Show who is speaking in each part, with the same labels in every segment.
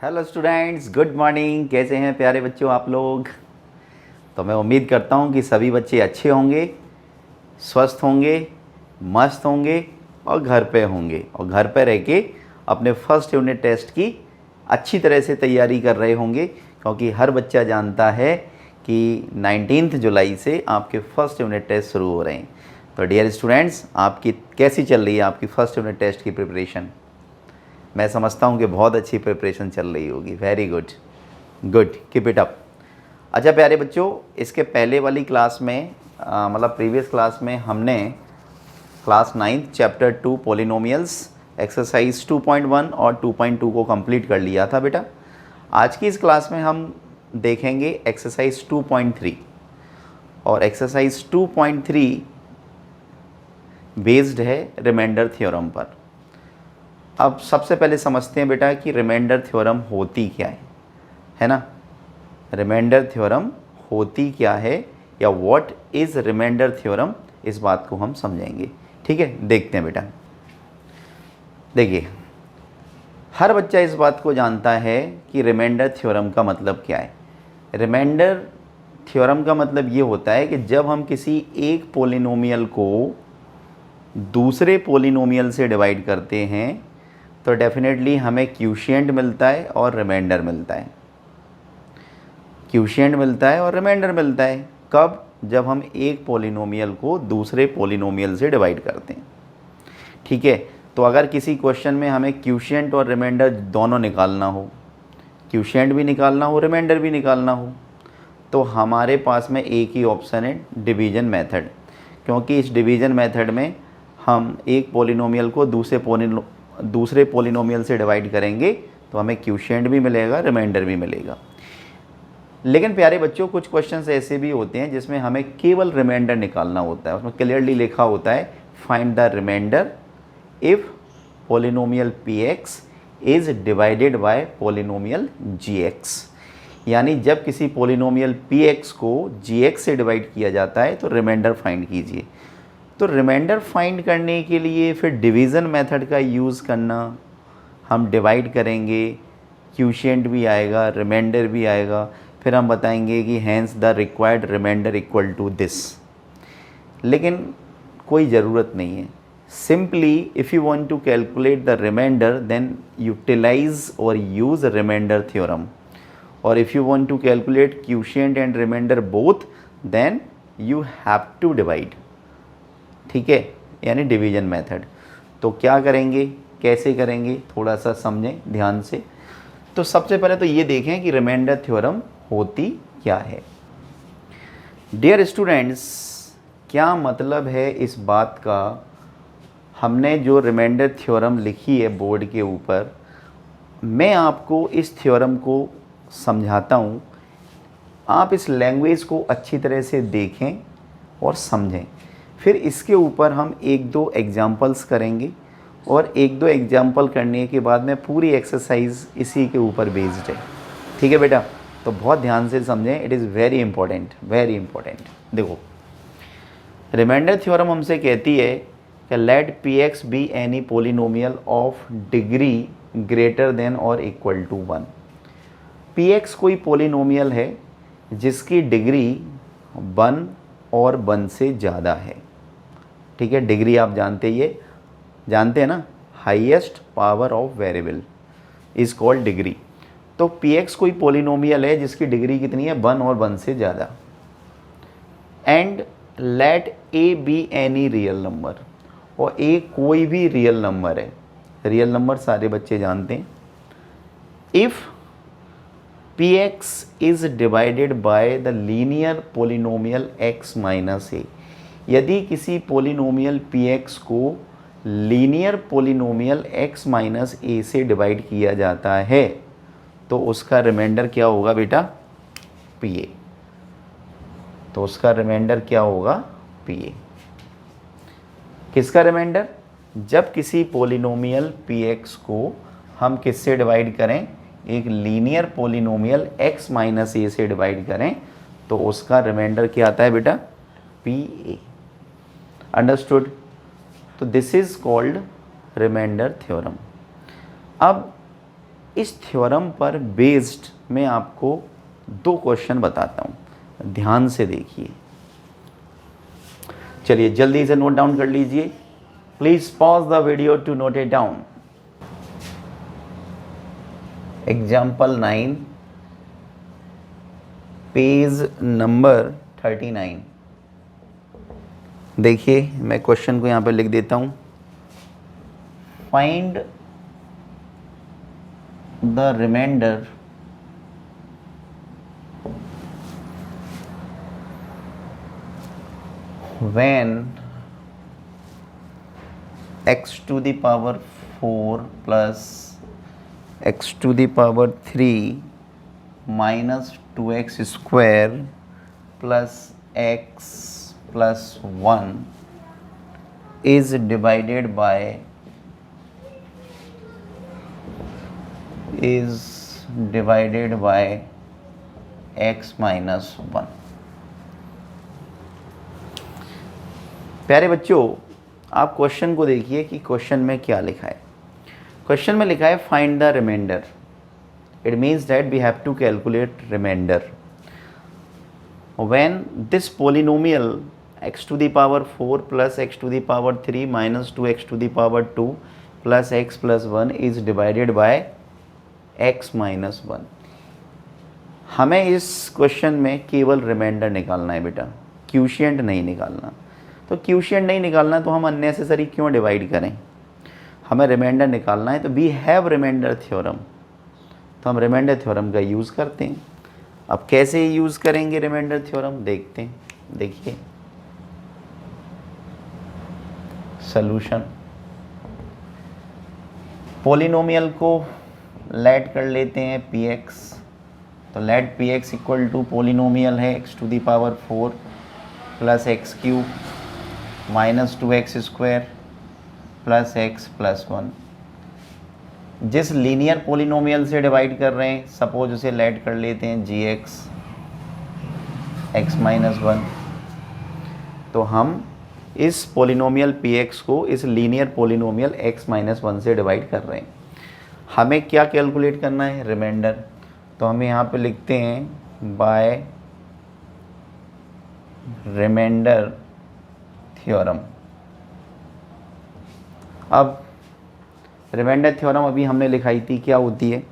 Speaker 1: Hello students, good morning. कैसे हैं प्यारे बच्चों आप लोग। तो मैं उम्मीद करता हूं कि सभी बच्चे अच्छे होंगे, स्वस्थ होंगे, मस्त होंगे और घर पे होंगे और घर पे रह के अपने फर्स्ट यूनिट टेस्ट की अच्छी तरह से तैयारी कर रहे होंगे, क्योंकि हर बच्चा जानता है कि 19 जुलाई से आपके फर्स्ट यूनिट टेस्ट शुरू हो रहे हैं। तो डियर स्टूडेंट्स, आपकी कैसी चल रही है आपकी फर्स्ट यूनिट टेस्ट की प्रिपरेशन। मैं समझता हूँ कि बहुत अच्छी प्रिपरेशन चल रही होगी। Very good, good, keep it up. अच्छा प्यारे बच्चों, इसके पहले वाली क्लास में मतलब प्रीवियस क्लास में हमने क्लास 9 चैप्टर 2 पोलिनोमियल्स एक्सरसाइज 2.1 और 2.2 को कंप्लीट कर लिया था बेटा। आज की इस क्लास में हम देखेंगे एक्सरसाइज 2.3 और एक्सरसाइज 2.3 बेस्ड है रिमाइंडर थ्योरम पर। अब सबसे पहले समझते हैं बेटा कि रिमाइंडर थ्योरम होती क्या है ना। रिमाइंडर थ्योरम होती क्या है या व्हाट इज़ रिमाइंडर थ्योरम, इस बात को हम समझेंगे। ठीक है, देखते हैं बेटा। देखिए, हर बच्चा इस बात को जानता है कि रिमाइंडर थ्योरम का मतलब क्या है। रिमाइंडर थ्योरम का मतलब ये होता है कि जब हम किसी एक पोलिनोमियल को दूसरे पोलिनोमियल से डिवाइड करते हैं तो डेफिनेटली हमें क्यूशिएंट मिलता है और रिमाइंडर मिलता है। क्यूशिएंट मिलता है और रिमाइंडर मिलता है कब? जब हम एक पोलिनोमियल को दूसरे पोलिनोमियल से डिवाइड करते हैं। ठीक है, तो अगर किसी क्वेश्चन में हमें क्यूशिएंट और रिमाइंडर दोनों निकालना हो, क्यूशिएंट भी निकालना हो, रिमाइंडर भी निकालना हो, तो हमारे पास में एक ही ऑप्शन है, डिवीज़न मेथड। क्योंकि इस डिवीज़न मेथड में हम एक पोलिनोमियल को दूसरे पोलिनोमियल से डिवाइड करेंगे तो हमें क्यूशिएंट भी मिलेगा, रिमाइंडर भी मिलेगा। लेकिन प्यारे बच्चों, कुछ क्वेश्चंस ऐसे भी होते हैं जिसमें हमें केवल रिमाइंडर निकालना होता है। उसमें क्लियरली लिखा होता है find the remainder if polynomial px is divided by polynomial gx। यानी जब किसी पोलिनोमियल px को gx से डिवाइड किया जाता है तो रिमाइंडर फाइंड कीजिए। तो रिमाइंडर फाइंड करने के लिए फिर डिवीज़न मेथड का यूज़ करना, हम डिवाइड करेंगे, क्यूशिएंट भी आएगा, रिमाइंडर भी आएगा, फिर हम बताएंगे कि hence the required remainder equal to this. लेकिन कोई ज़रूरत नहीं है। Simply if you want to calculate the remainder then utilize और यूज़ रिमाइंडर थ्योरम, और if you want to calculate quotient and remainder both then you have to divide. ठीक है, यानी डिवीज़न मेथड। तो क्या करेंगे, कैसे करेंगे, थोड़ा सा समझें ध्यान से। तो सबसे पहले तो ये देखें कि रिमाइंडर थ्योरम होती क्या है। डियर स्टूडेंट्स, क्या मतलब है इस बात का। हमने जो रिमाइंडर थ्योरम लिखी है बोर्ड के ऊपर, मैं आपको इस थ्योरम को समझाता हूँ। आप इस लैंग्वेज को अच्छी तरह से देखें और समझें। फिर इसके ऊपर हम एक दो एग्जाम्पल्स करेंगे और एक दो एग्जाम्पल करने के बाद में पूरी एक्सरसाइज इसी के ऊपर बेस्ड है। ठीक है बेटा, तो बहुत ध्यान से समझें, it is very important, very important. देखो, रिमाइंडर थ्योरम हमसे कहती है कि let px be any polynomial of degree greater than और इक्वल टू 1। px कोई पोलिनोमियल है जिसकी डिग्री 1 और 1 से ज़्यादा है। ठीक है, डिग्री आप जानते हैं ना, highest power of variable is called degree. तो px कोई पोलिनोमियल है जिसकी डिग्री कितनी है, 1 और 1 से ज़्यादा। And let a be any real number, और a कोई भी रियल नंबर है। रियल नंबर सारे बच्चे जानते हैं। If px is divided by the linear polynomial x minus a, यदि किसी पोलिनोमियल px को linear polynomial x minus a से डिवाइड किया जाता है तो उसका रिमाइंडर क्या होगा बेटा, pa। तो उसका रिमाइंडर क्या होगा, pa। किसका रिमाइंडर? जब किसी पोलिनोमियल px को हम किससे डिवाइड करें, एक linear polynomial x minus a से डिवाइड करें तो उसका रिमाइंडर क्या आता है बेटा, pa। अंडरस्टूड? तो this is called remainder theorem. अब इस थ्योरम पर बेस्ड मैं आपको 2 क्वेश्चन बताता हूँ, ध्यान से देखिए। चलिए जल्दी से नोट डाउन कर लीजिए। Please pause the video to note it down. Example 9, page number 39। देखिए मैं क्वेश्चन को यहाँ पे लिख देता हूँ। Find the remainder when x to the power 4 plus x to the power 3 minus 2x square plus x plus 1 is divided by x minus 1। प्यारे बच्चों, आप क्वेश्चन को देखिए कि क्वेश्चन में क्या लिखा है। क्वेश्चन में लिखा है find the remainder. It means that we have to calculate remainder when this polynomial x to the power 4 plus x to the power 3 minus 2x to the power 2 plus x plus 1 is divided by x minus 1। हमें इस question में केवल reminder निकालना है बेटा, क्यूशिएंट नहीं निकालना। तो क्यूशिएंट नहीं निकालना तो हम अननेसेसरी क्यों डिवाइड करें, हमें रिमाइंडर निकालना है। तो वी हैव रिमाइंडर थ्योरम, तो हम रिमाइंडर थ्योरम का यूज़ करते हैं। अब कैसे यूज़ करेंगे रिमाइंडर थ्योरम देखते हैं। देखिए सॉल्यूशन, पॉलिनोमियल को लेट कर लेते हैं px। तो let px equal to polynomial है x to the power 4 plus X cube minus 2x square plus x plus 1। जिस लीनियर पॉलिनोमियल से डिवाइड कर रहे हैं, सपोज उसे लेट कर लेते हैं gx x माइनस 1। तो हम इस पॉलिनोमियल px को इस लीनियर पॉलिनोमियल x माइनस 1 से डिवाइड कर रहे हैं। हमें क्या कैलकुलेट करना है, रिमाइंडर। तो हम यहाँ पे लिखते हैं बाय रिमाइंडर थ्योरम। अब रिमाइंडर थ्योरम अभी हमने लिखाई थी, क्या होती है।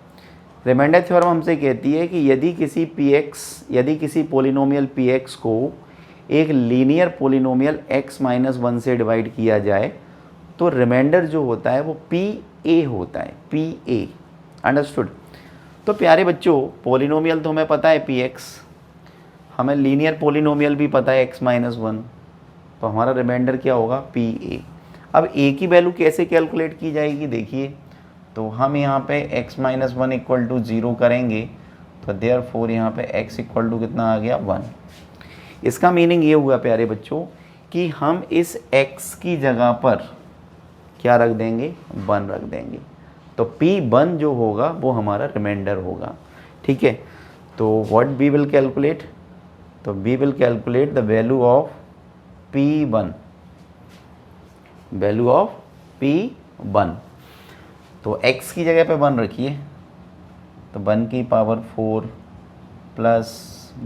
Speaker 1: रिमाइंडर थ्योरम हमसे कहती है कि यदि किसी पॉलिनोमियल px को एक लीनियर पॉलिनोमियल x माइनस 1 से डिवाइड किया जाए तो रिमाइंडर जो होता है वो pa होता है, pa। अंडरस्टूड। तो प्यारे बच्चों, पॉलिनोमियल तो हमें पता है px, हमें लीनियर पॉलिनोमियल भी पता है x माइनस 1, तो हमारा रिमाइंडर क्या होगा, pa। अब a की वैल्यू कैसे कैलकुलेट की जाएगी देखिए। तो हम यहाँ पे x माइनस 1 इक्वल टू 0 करेंगे, तो देयरफॉर यहाँ पे x इक्वल टू कितना आ गया, 1। इसका मीनिंग ये हुआ प्यारे बच्चों कि हम इस x की जगह पर क्या रख देंगे, 1 रख देंगे। तो p1 जो होगा वो हमारा रिमाइंडर होगा। ठीक है, तो व्हाट वी विल कैलकुलेट, तो we will calculate the value of p1, value of p1। तो x की जगह पे 1 रखिए, तो 1 की पावर 4 प्लस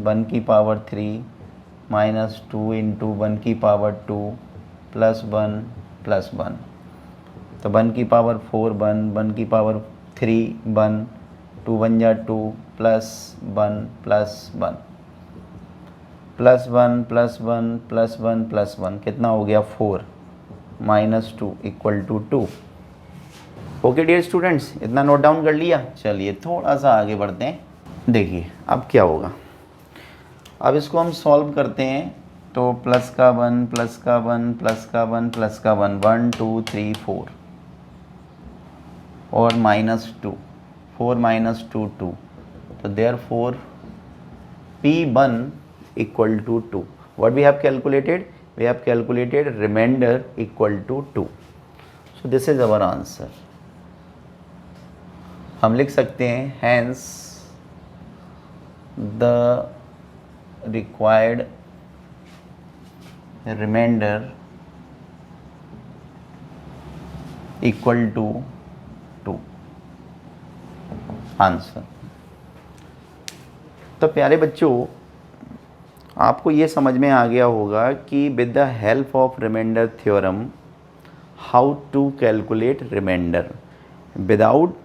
Speaker 1: 1 की पावर 3 माइनस 2 इंटू 1 की पावर 2 प्लस 1 प्लस 1। तो 1 की पावर 4 1 की पावर 3 1, 2 1 जा 2 plus 1 plus 1 plus 1 plus 1 plus 1 plus 1 कितना हो गया, 4 minus 2 equal to 2। Okay dear students, इतना नोट डाउन कर लिया। चलिए थोड़ा सा आगे बढ़ते हैं। देखिए अब क्या होगा, अब इसको हम सॉल्व करते हैं। तो प्लस का 1 प्लस का 1 प्लस का 1 प्लस का 1 1 2 3 4 और माइनस 2 4 माइनस 2 2। तो therefore p1 equal to 2। What we have calculated, we have calculated remainder equal to 2। So this is our answer. हम लिख सकते हैं hence the required remainder equal to 2। Answer. तो प्यारे बच्चों, आपको ये समझ में आ गया होगा कि with the help of remainder theorem how to calculate remainder without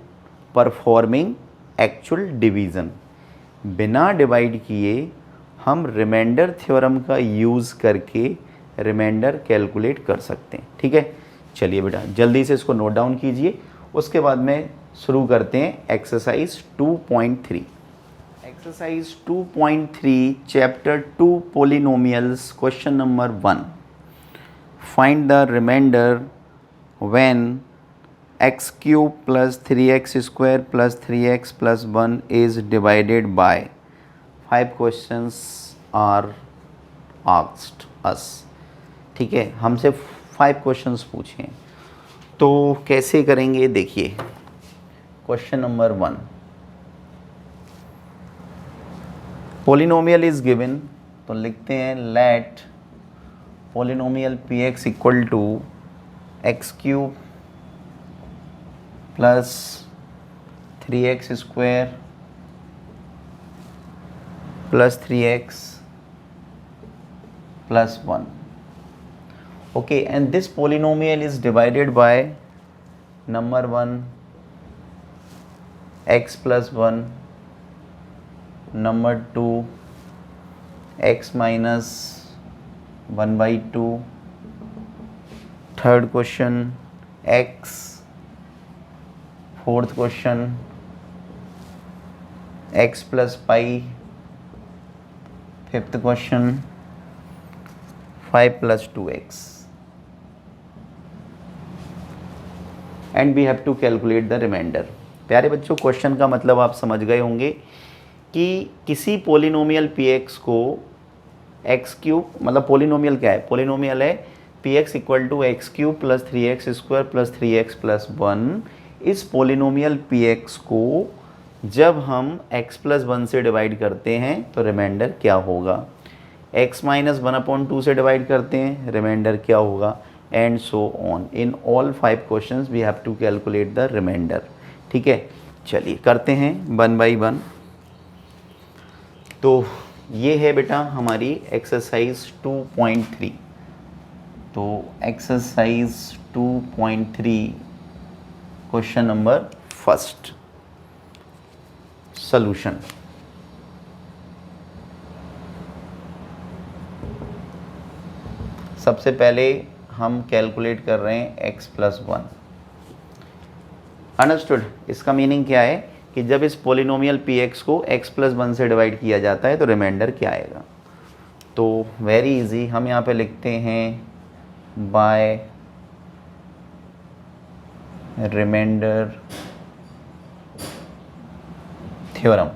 Speaker 1: performing actual division. बिना डिवाइड किए हम रिमाइंडर थ्योरम का यूज़ करके रिमाइंडर कैलकुलेट कर सकते हैं। ठीक है, चलिए बेटा जल्दी से इसको नोट डाउन कीजिए, उसके बाद में शुरू करते हैं exercise 2.3। Exercise 2.3 chapter 2 polynomials, question number 1। Find the remainder when x cube plus 3x square plus 3x plus 1 is divided by. 5 questions are asked us. ठीक है, हमसे 5 क्वेश्चंस पूछे, तो कैसे करेंगे देखिए। Question number 1, polynomial is given, तो लिखते हैं let polynomial px equal to X cube plus 3x square plus 3x plus 1. Okay, and this polynomial is divided by number 1 x plus 1, number 2 x minus 1 by 2, third question x, fourth question x plus pi, fifth question 5 plus 2x, and we have to calculate the remainder. प्यारे बच्चों, question का मतलब आप समझ गए होंगे कि किसी पोलिनोमियल px को एक्स क्यूब, मतलब पोलिनोमियल क्या है, पोलिनोमियल है px equal to X cube plus 3x square plus 3x plus 1। इस पोलिनोमियल px को जब हम x प्लस 1 से डिवाइड करते हैं तो रिमाइंडर क्या होगा, x माइनस 1/2 से डिवाइड करते हैं रिमाइंडर क्या होगा, and so on. In all 5 questions we have to calculate the remainder. ठीक है, चलिए करते हैं 1 by 1। तो ये है बेटा हमारी एक्सरसाइज 2.3। तो exercise 2.3 question number first, solution. सबसे पहले हम कैलकुलेट कर रहे हैं x प्लस 1। अंडरस्टूड? इसका मीनिंग क्या है कि जब इस पोलिनोमियल px को x प्लस 1 से डिवाइड किया जाता है तो रिमाइंडर क्या आएगा। तो वेरी इजी, हम यहाँ पे लिखते हैं बाय रिमाइंडर थ्योरम।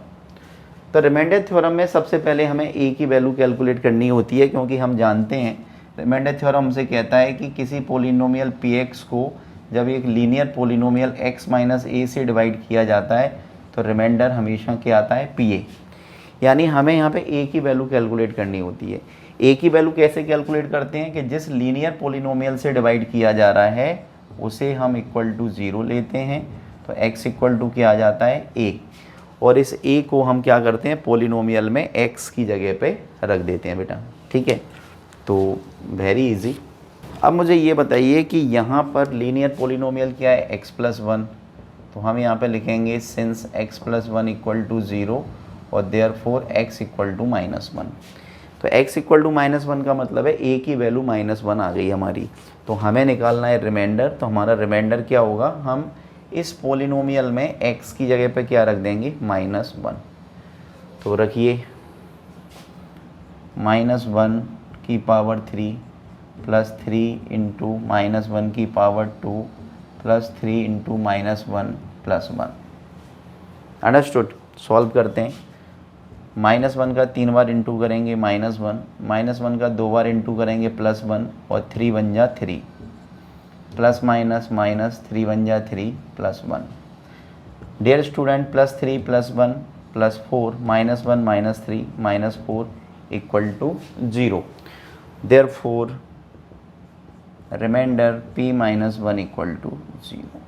Speaker 1: तो रिमाइंडर थ्योरम में सबसे पहले हमें a की वैल्यू कैलकुलेट करनी होती है, क्योंकि हम जानते हैं रिमाइंडर थ्योरम हमसे कहता है कि किसी पोलिनोमियल px को जब एक linear polynomial x minus a से डिवाइड किया जाता है तो रिमाइंडर हमेशा क्या आता है, pa। यानी हमें यहाँ पे a की वैल्यू कैलकुलेट करनी होती है। a की वैल्यू कैसे कैलकुलेट करते हैं कि जिस लीनियर पोलिनोमियल से डिवाइड किया जा रहा है उसे हम इक्वल टू 0 लेते हैं, तो x इक्वल टू क्या आ जाता है, a, और इस a को हम क्या करते हैं पोलिनोमियल में x की जगह पे रख देते हैं बेटा। ठीक है, तो वेरी इजी। अब मुझे ये बताइए कि यहाँ पर लीनियर पोलिनोमियल क्या है, x प्लस 1। तो हम यहाँ पे लिखेंगे since x plus 1 equal to 0 और therefore x equal to minus 1। तो x इक्वल टू माइनस 1 का मतलब है a की वैल्यू माइनस 1 आ गई हमारी। तो हमें निकालना है रिमाइंडर। तो हमारा रिमाइंडर क्या होगा, हम इस पोलिनोमियल में x की जगह पे क्या रख देंगे, माइनस 1। तो रखिए माइनस 1 की पावर 3 प्लस 3 इंटू माइनस 1 की power 2 plus 3 into minus 1 plus 1। Understood? Solve करते हैं। माइनस 1 का 3 बार इंटू करेंगे माइनस 1, माइनस 1 का 2 बार इंटू करेंगे प्लस 1, और 3 बन जा 3, प्लस माइनस माइनस 3 बन जा 3 plus 1। Dear student, plus 3 plus 1 plus 4 minus 1 minus 3 minus 4 equal to 0। Therefore remainder p minus 1 equal to 0।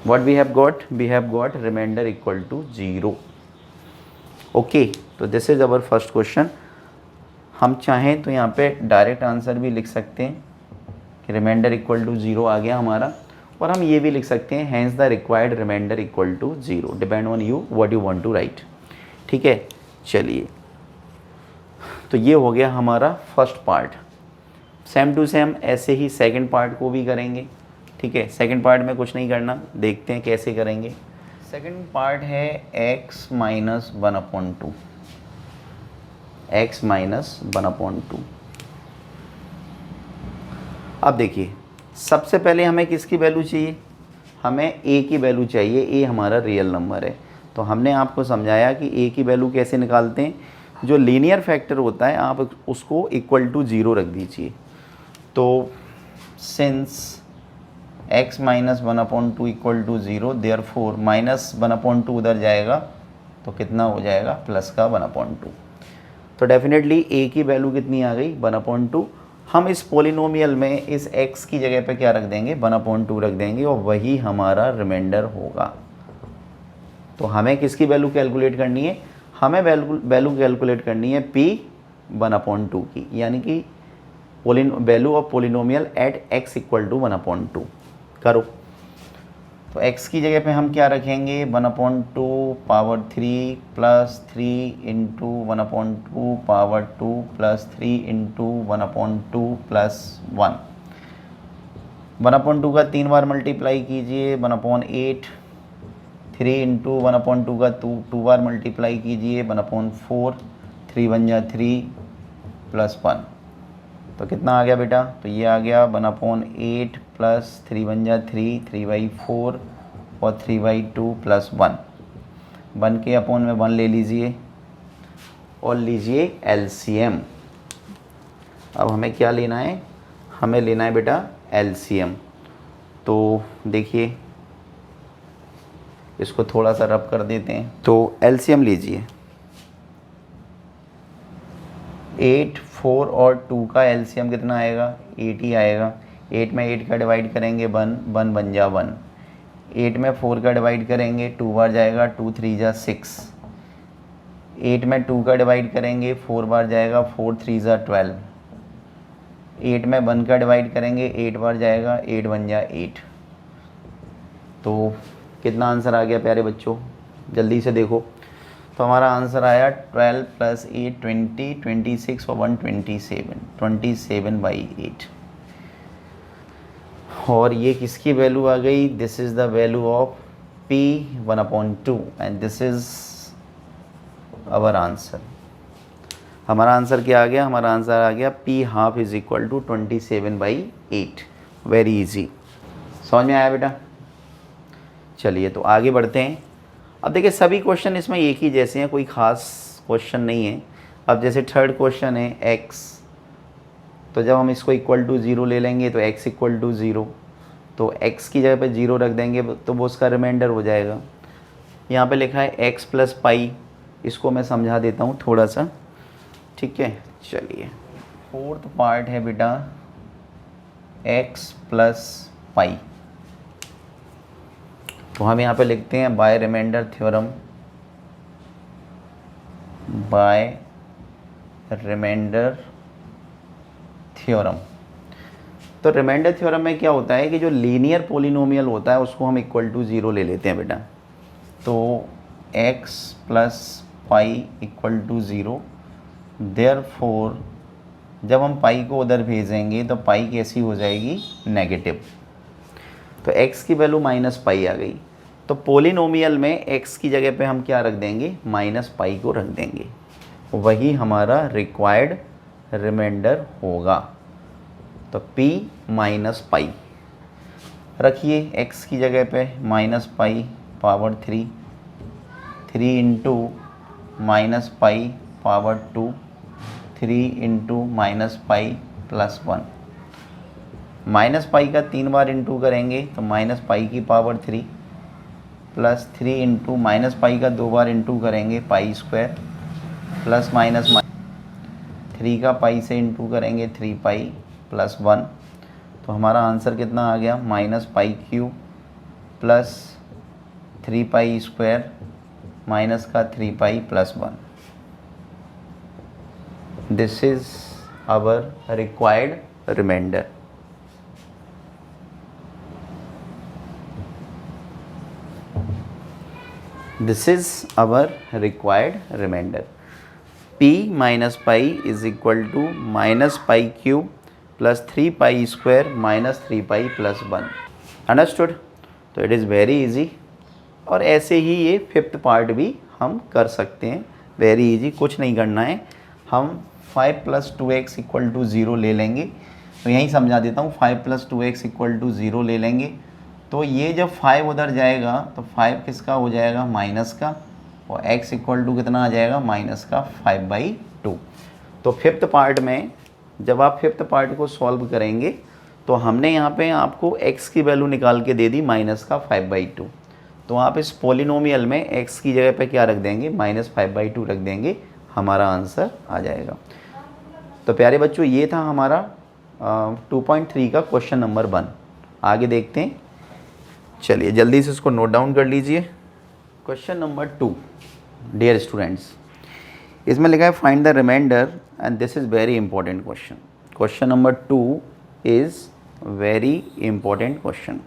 Speaker 1: What we have got remainder equal to 0। Okay, तो this is our first question. हम चाहें तो यहाँ पे direct answer भी लिख सकते हैं कि रिमाइंडर इक्वल टू 0 आ गया हमारा, और हम ये भी लिख सकते हैं hence the required remainder equal to 0, depend on you what you want to write. ठीक है, चलिए, तो ये हो गया हमारा first part. Same to same ऐसे ही सेकंड पार्ट को भी करेंगे। ठीक है, सेकंड पार्ट में कुछ नहीं करना, देखते हैं कैसे करेंगे। सेकंड पार्ट है x माइनस 1/2, x माइनस 1/2। अब देखिए, सबसे पहले हमें किसकी वैल्यू चाहिए, हमें a की वैल्यू चाहिए। a हमारा रियल नंबर है, तो हमने आपको समझाया कि a की वैल्यू कैसे निकालते हैं। जो लीनियर फैक्टर होता है आप उसको इक्वल टू 0 रख दीजिए। तो since x minus 1/2 equal to 0, therefore minus 1/2 उधर जाएगा तो कितना हो जाएगा, प्लस का 1/2। तो डेफिनेटली a की वैल्यू कितनी आ गई, 1/2। हम इस पोलिनोमियल में इस x की जगह पे क्या रख देंगे, 1/2 रख देंगे, और वही हमारा रिमाइंडर होगा। तो हमें किसकी वैल्यू कैलकुलेट करनी है, हमें वैल्यू कैलकुलेट करनी है p 1/2 की, यानी कि value of polynomial at x equal to 1/2। करो, तो x की जगह पे हम क्या रखेंगे, 1/2 power 3 plus 3 into 1/2 power 2 plus 3 into 1/2 plus 1। 1/2 का 3 बार मल्टीप्लाई कीजिए, 1/8। 3 इंटू 1/2 का 2 बार मल्टीप्लाई कीजिए, 1/4। 3 1 जा 3 प्लस 1। तो कितना आ गया बेटा, तो ये आ गया 1/8 प्लस 3 1 जा 3, 3/4 और 3/2 प्लस 1। 1 के अपॉन में 1 ले लीजिए और लीजिए एलसीएम। अब हमें क्या लेना है, हमें लेना है बेटा एलसीएम। तो देखिए, इसको थोड़ा सा रब कर देते हैं। तो एलसीएम लीजिए, 8, 4 और 2 का एलसीएम कितना आएगा, 8 ही आएगा। 8 में 8 का डिवाइड करेंगे 1, 1 बन जा 1। 8 में 4 का डिवाइड करेंगे 2 बार जाएगा, 2 3 जा 6। 8 में 2 का डिवाइड करेंगे 4 बार जाएगा, 4 3 जा 12। 8 में 1 का डिवाइड करेंगे 8 बार जाएगा, 8 1 जा 8। तो कितना आंसर आ गया प्यारे बच्चों, जल्दी से देखो। तो हमारा आंसर आया 12 प्लस 8 20, 26 और 1 27, 27/8। और ये किसकी वैल्यू आ गई, this is the value of p 1/2 and this is our answer. हमारा आंसर क्या आ गया, हमारा आंसर आ गया p half is equal to 27/8। Very easy, समझ में आया बेटा। चलिए, तो आगे बढ़ते हैं। अब देखिए, सभी क्वेश्चन इसमें एक ही जैसे हैं, कोई ख़ास क्वेश्चन नहीं है। अब जैसे थर्ड क्वेश्चन है x, तो जब हम इसको इक्वल टू 0 ले लेंगे तो x इक्वल टू 0, तो x की जगह पे 0 रख देंगे तो वो उसका रिमाइंडर हो जाएगा। यहाँ पे लिखा है x प्लस पाई, इसको मैं समझा देता हूँ थोड़ा सा। ठीक है, चलिए, फोर्थ पार्ट है बेटा x प्लस पाई। तो हम यहाँ पे लिखते हैं by remainder theorem, by remainder theorem. तो रिमाइंडर थ्योरम में क्या होता है कि जो लीनियर पोलिनोमियल होता है उसको हम इक्वल टू 0 ले लेते हैं बेटा। तो x plus pi equal to 0, therefore जब हम पाई को उधर भेजेंगे तो पाई कैसी हो जाएगी, नेगेटिव। तो x की वैल्यू माइनस पाई आ गई। तो पोलिनोमियल में x की जगह पे हम क्या रख देंगे, माइनस पाई को रख देंगे, वही हमारा रिक्वायर्ड रिमाइंडर होगा। तो p माइनस पाई रखिए x की जगह पे, minus pi power 3, 3 into minus pi power 2, 3 into minus pi plus 1। Minus pi का 3 बार इंटू करेंगे तो माइनस पाई की power 3, plus 3 into minus pi का 2 बार इंटू करेंगे पाई स्क्वायर, प्लस माइनस 3 का पाई से इंटू करेंगे 3 पाई प्लस 1। तो हमारा आंसर कितना आ गया, minus pi cube plus 3 pi square minus का 3 pi plus 1. This is our required remainder. This is our required remainder. P minus pi is equal to minus pi cube plus 3 pi square minus 3 pi plus 1. Understood? तो it is very easy. और ऐसे ही ये fifth part भी हम कर सकते हैं. Very easy, कुछ नहीं करना है. हम 5 + 2x = 0 ले लेंगे. तो यहीं समझा देता हूँ. 5 + 2x = 0 ले लेंगे. तो ये जब 5 उधर जाएगा तो 5 किसका हो जाएगा, माइनस का, और x = कितना आ जाएगा, माइनस का 5/2. तो फिफ्थ पार्ट में जब आप फिफ्थ पार्ट को सॉल्व करेंगे तो हमने यहाँ पे आपको x की वैल्यू निकाल के दे दी माइनस का 5/2. तो आप इस पॉलिनोमियल में x की जगह पे क्या रख देंगे, -5/2 रख देंगे, हमारा आंसर आ जाएगा. तो प्यारे बच्चों, ये था हमारा 2.3 का क्वेश्चन नंबर 1. आगे देखते हैं. चलिए जल्दी से इसको नोट डाउन कर लीजिए. क्वेश्चन नंबर 2, डियर स्टूडेंट्स, इसमें लिखा है find the remainder, and this is very important question. Question number 2 is very important question.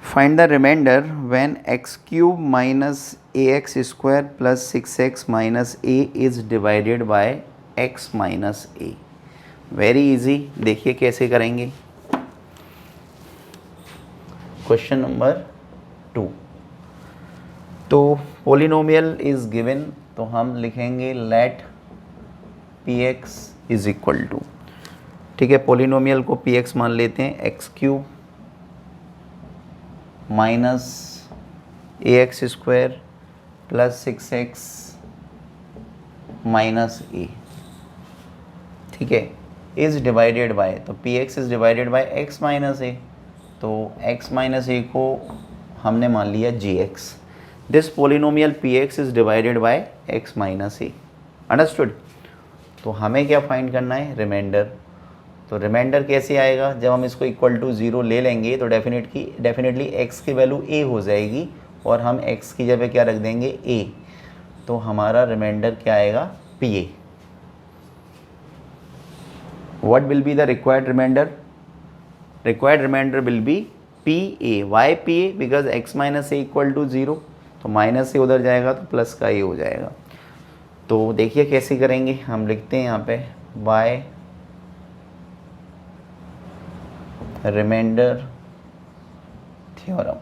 Speaker 1: Find the remainder when x³ minus ax² plus 6x minus a is divided by x minus a. Very easy, देखिए कैसे करेंगे. Question number 2. तो polynomial is given, तो हम लिखेंगे let px is equal to, ठीक है, polynomial को px मान लेते हैं, x³ minus ax² plus 6x minus a, ठीक है, इज़ डिवाइडेड बाय, तो px is divided by x minus a. तो x माइनस a को हमने मान लिया gx. This polynomial px is divided by x minus a. Understood. तो हमें क्या फाइंड करना है, रिमाइंडर. तो रिमाइंडर कैसे आएगा, जब हम इसको =0 ले लेंगे तो डेफिनेटली x की वैल्यू a हो जाएगी, और हम x की जगह क्या रख देंगे, a. तो हमारा रिमाइंडर क्या आएगा, pa. What will be the required remainder? Required remainder will be PA. Why PA? Because x minus a = 0. तो माइनस से उधर जाएगा तो प्लस का a हो जाएगा. तो देखिए कैसे करेंगे. हम लिखते हैं यहाँ पे by remainder theorem.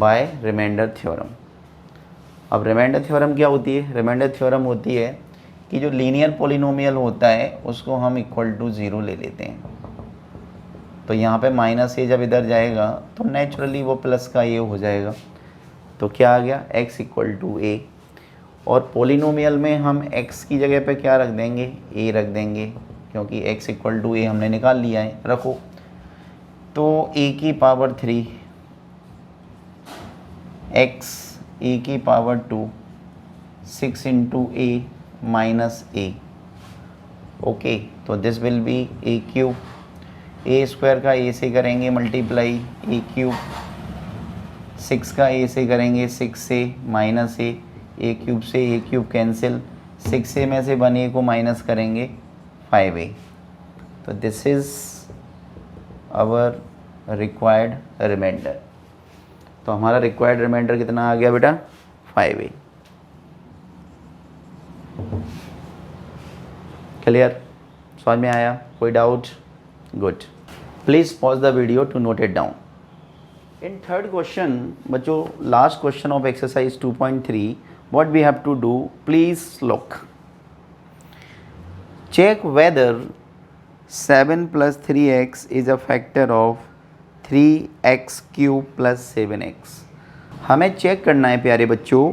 Speaker 1: by remainder theorem. अब रिमाइंडर थ्योरम क्या होती है? रिमाइंडर थ्योरम होती है कि जो लीनियर पॉलिनोमियल होता है उसको हम =0 ले लेते हैं. तो यहाँ पे माइनस a जब इधर जाएगा तो नेचुरली वो प्लस का a हो जाएगा. तो क्या आ गया, x = a. और पॉलिनोमियल में हम x की जगह पे क्या रख देंगे, a रख देंगे, क्योंकि x = a हमने निकाल लिया है. रखो. तो a⁻3 x a⁻2 6 × a minus a. Okay. तो this will be a³ a² का a से करेंगे मल्टीप्लाई, a³ 6 का a से करेंगे 6 से माइनस a³ से a³ कैंसिल, 6 a में से 1a को माइनस करेंगे 5a. तो this is our required remainder. तो हमारा रिक्वायर्ड रिमाइंडर कितना आ गया बेटा, 5a. क्लियर, समझ में आया, कोई doubt? Good. Please pause the video to note it down. In third question बच्चों, last question of exercise 2.3, what we have to do, please look. Check whether 7 + 3x is a factor of 3x³ + 7x. हमें check करना है प्यारे बच्चों,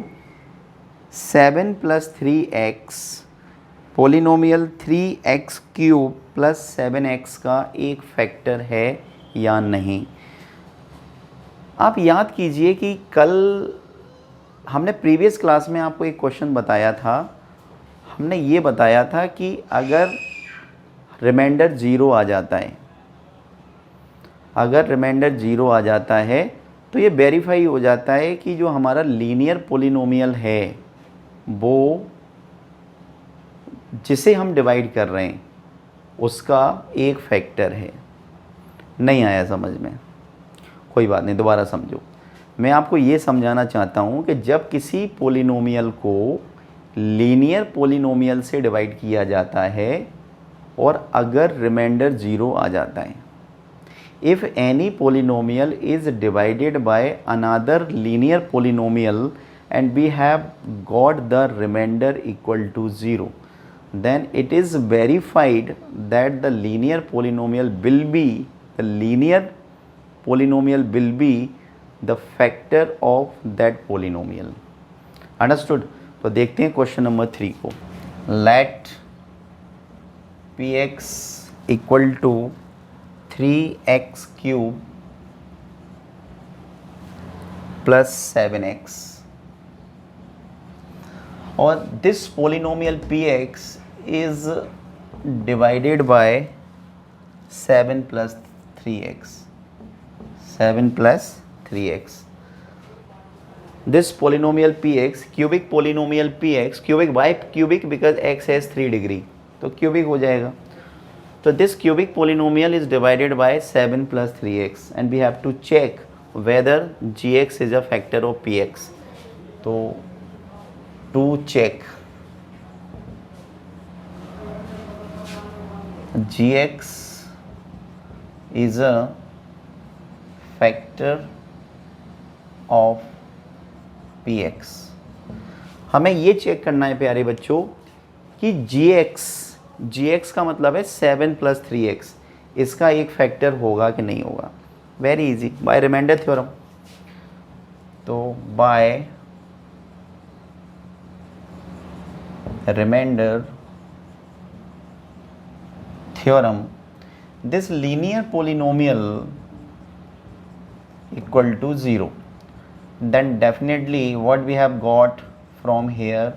Speaker 1: 7 + 3x polynomial 3x³ + 7x का एक factor है या नहीं. आप याद कीजिए कि कल हमने प्रीवियस क्लास में आपको एक क्वेश्चन बताया था. हमने ये बताया था कि अगर रिमाइंडर 0 आ जाता है अगर रिमाइंडर 0 आ जाता है तो ये वेरीफाई हो जाता है कि जो हमारा लीनियर पोलिनोमियल है वो जिसे हम डिवाइड कर रहे हैं उसका एक फैक्टर है। नहीं आया समझ में? कोई बात नहीं, दोबारा समझो। मैं आपको ये समझाना चाहता हूँ कि जब किसी पोलिनोमियल को लीनियर पोलिनोमियल से डिवाइड किया जाता है और अगर रिमाइंडर 0 आ जाता है, if any polynomial is divided by another linear polynomial and we have got the remainder equal to 0, then it is verified that the linear polynomial will be the factor of that polynomial. Understood? तो देखते हैं question number 3 को। Let px equal to 3x cube plus 7x, और this polynomial px is divided by 7 plus 3x. 7 plus 3x. This polynomial px, cubic polynomial px, cubic by cubic because x has 3 degree, तो cubic हो जाएगा। So this cubic polynomial is divided by 7 plus 3x and we have to check whether gx is a factor of px. So to check gx is a factor of px, हमें ये check करना है प्यारे बच्चों कि gx का मतलब है 7 प्लस 3x, इसका एक फैक्टर होगा कि नहीं होगा। Very easy, by remainder theorem. तो by remainder theorem this linear polynomial equal to 0, then definitely what we have got from here,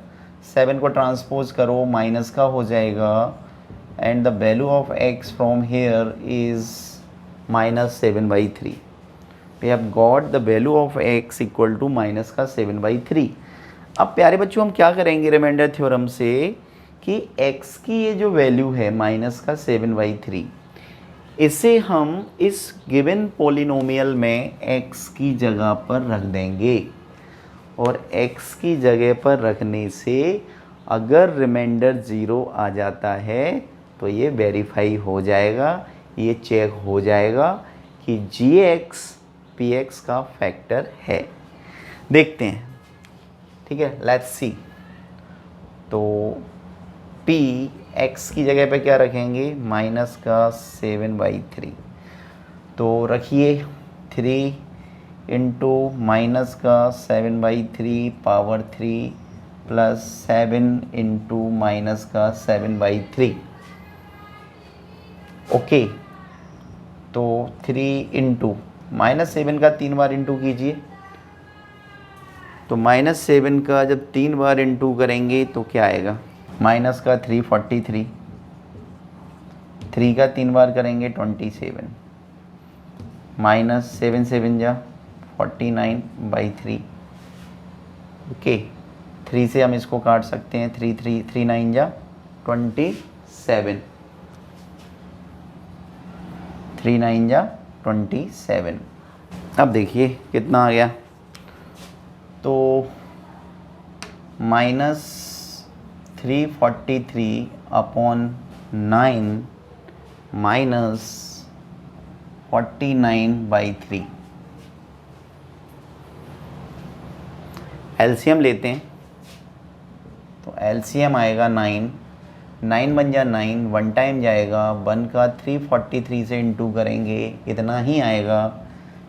Speaker 1: 7 को ट्रांसपोज करो माइनस का हो जाएगा and the value of x from here is -7/3। We have got the value of x equal to minus का 7/3। अब प्यारे बच्चों हम क्या करेंगे रिमाइंडर थ्योरम से कि x की ये जो वैल्यू है माइनस का 7/3, इसे हम इस गिवन पोलिनोमियल में x की जगह पर रख देंगे और x की जगह पर रखने से अगर रिमाइंडर 0 आ जाता है तो ये वेरीफाई हो जाएगा, ये चेक हो जाएगा कि gx px का फैक्टर है। देखते हैं, ठीक है, लेट्स सी। तो p x की जगह पे क्या रखेंगे, माइनस का 7/3, तो रखिए 3 इंटू माइनस का 7/3 पावर 3 प्लस 7 इंटू माइनस का 7/3। ओके, तो 3 इंटू -7 का 3 बार इंटू कीजिए, तो -7 का जब 3 बार इंटू करेंगे तो क्या आएगा, माइनस का 343, 3 का 3 बार करेंगे 27, माइनस 7 7 जा 49/3। ओके, 3 से हम इसको काट सकते हैं, 3 9 जा 27, 3 9 जा 27। अब देखिए कितना आ गया, तो -343/9 माइनस 49/3। एलसीएम लेते हैं, तो एलसीएम आएगा 9 बन जा 9, 1 टाइम जाएगा, 1 का 343 से इंटू करेंगे इतना ही आएगा,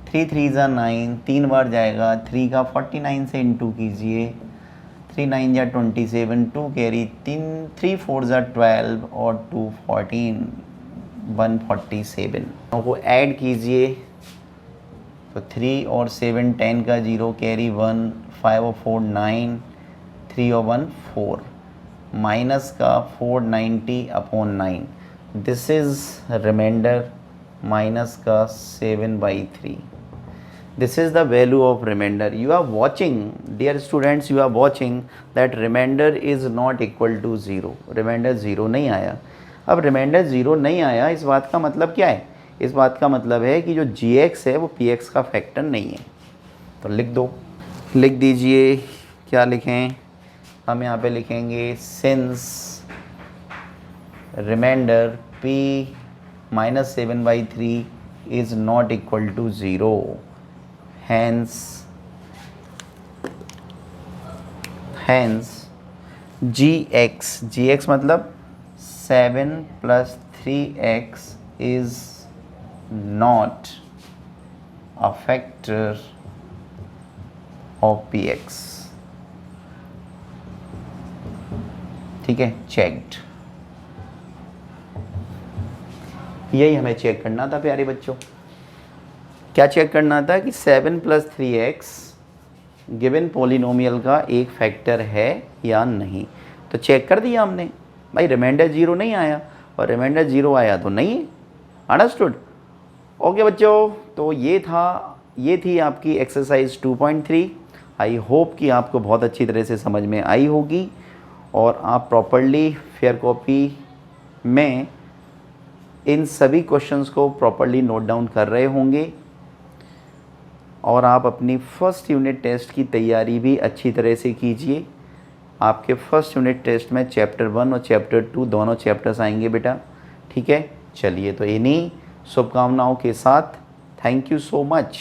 Speaker 1: 3 3 जा 9, 3 बार जाएगा, 3 का 49 से इंटू कीजिए, 3 9 जा 27, 2 कैरी, 3 4 जा 12 और 2 14, 147 को ऐड कीजिए, तो 3 और 7 10 का 0 कैरी 1, 5 और 4 9, 3 और 1 4, माइनस का 490/9। दिस इज़ रिमाइंडर माइनस का 7/3. This is the value of remainder. You are watching, dear students, you are watching that remainder is not equal to 0. Remainder 0 नहीं आया. अब remainder 0 नहीं आया, इस बात का मतलब क्या है? इस बात का मतलब है कि जो gx है वो px का फैक्टर नहीं है. तो लिख दो, लिख दीजिए. क्या लिखें हम? यहाँ पे लिखेंगे since remainder p minus 7/3 is not equal to 0. hence gx मतलब 7 plus 3x is not a factor of px. ठीक है, चेक्ड. यही हमें चेक करना था प्यारे बच्चों. क्या चेक करना था कि 7 + 3x गिवन पॉलिनोमियल का एक फैक्टर है या नहीं. तो चेक कर दिया हमने भाई. रिमाइंडर 0 नहीं आया और रिमाइंडर 0 आया तो नहीं है. अंडरस्टूड? ओके बच्चों, तो ये थी आपकी एक्सरसाइज 2.3. आई होप कि आपको बहुत अच्छी तरह से समझ में आई होगी और आप प्रॉपरली फेयर कॉपी में इन सभी क्वेश्चंस को प्रॉपरली नोट डाउन कर रहे होंगे और आप अपनी फर्स्ट यूनिट टेस्ट की तैयारी भी अच्छी तरह से कीजिए. आपके फर्स्ट यूनिट टेस्ट में चैप्टर 1 और चैप्टर 2 दोनों चैप्टर्स आएंगे बेटा. ठीक है, चलिए तो इन्हीं शुभकामनाओं के साथ थैंक यू सो मच.